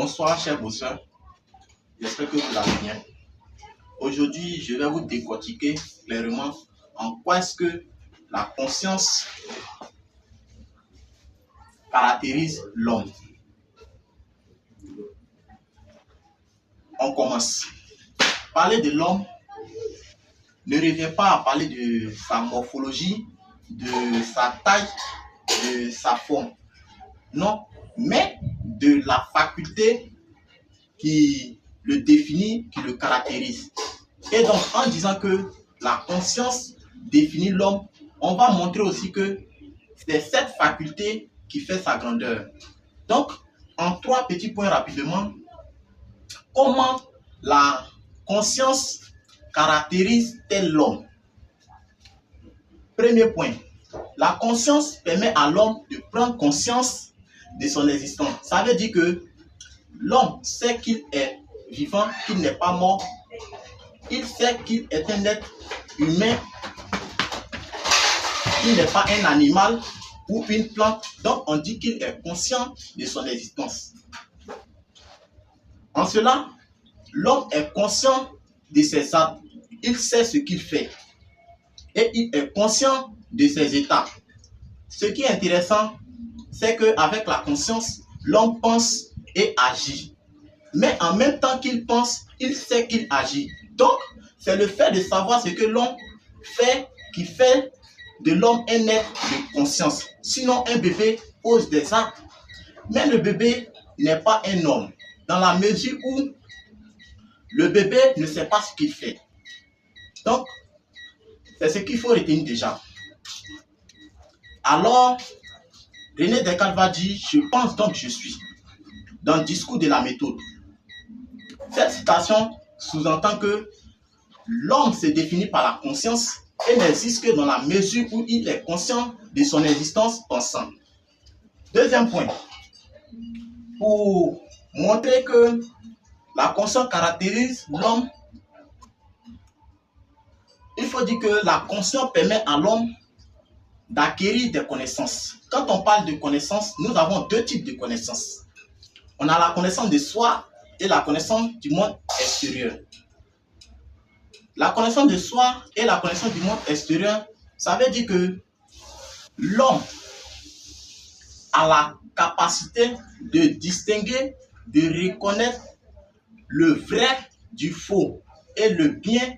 Bonsoir chers bosseurs, j'espère que vous allez bien. Aujourd'hui, je vais vous décortiquer clairement en quoi est-ce que la conscience caractérise l'homme. On commence. Parler de l'homme ne revient pas à parler de sa morphologie, de sa taille, de sa forme. Non, mais de la faculté qui le définit, qui le caractérise. Et donc, en disant que la conscience définit l'homme, on va montrer aussi que c'est cette faculté qui fait sa grandeur. Donc, en 3 petits points rapidement, comment la conscience caractérise-t-elle l'homme? Premier point, la conscience permet à l'homme de prendre conscience de son existence. Ça veut dire que l'homme sait qu'il est vivant, qu'il n'est pas mort. Il sait qu'il est un être humain, qu'il n'est pas un animal ou une plante. Donc, on dit qu'il est conscient de son existence. En cela, l'homme est conscient de ses actes. Il sait ce qu'il fait. Et il est conscient de ses états. Ce qui est intéressant, c'est qu'avec la conscience, l'homme pense et agit. Mais en même temps qu'il pense, il sait qu'il agit. Donc, c'est le fait de savoir ce que l'homme fait qui fait de l'homme un être de conscience. Sinon, un bébé pose des actes. Mais le bébé n'est pas un homme, dans la mesure où le bébé ne sait pas ce qu'il fait. Donc, c'est ce qu'il faut retenir déjà. Alors, René Descartes va dire « Je pense donc je suis » dans le discours de la méthode. Cette citation sous-entend que l'homme se définit par la conscience et n'existe que dans la mesure où il est conscient de son existence pensante. Deuxième point, pour montrer que la conscience caractérise l'homme, il faut dire que la conscience permet à l'homme d'acquérir des connaissances. Quand on parle de connaissances, nous avons 2 types de connaissances. On a la connaissance de soi et la connaissance du monde extérieur. La connaissance de soi et la connaissance du monde extérieur, ça veut dire que l'homme a la capacité de distinguer, de reconnaître le vrai du faux et le bien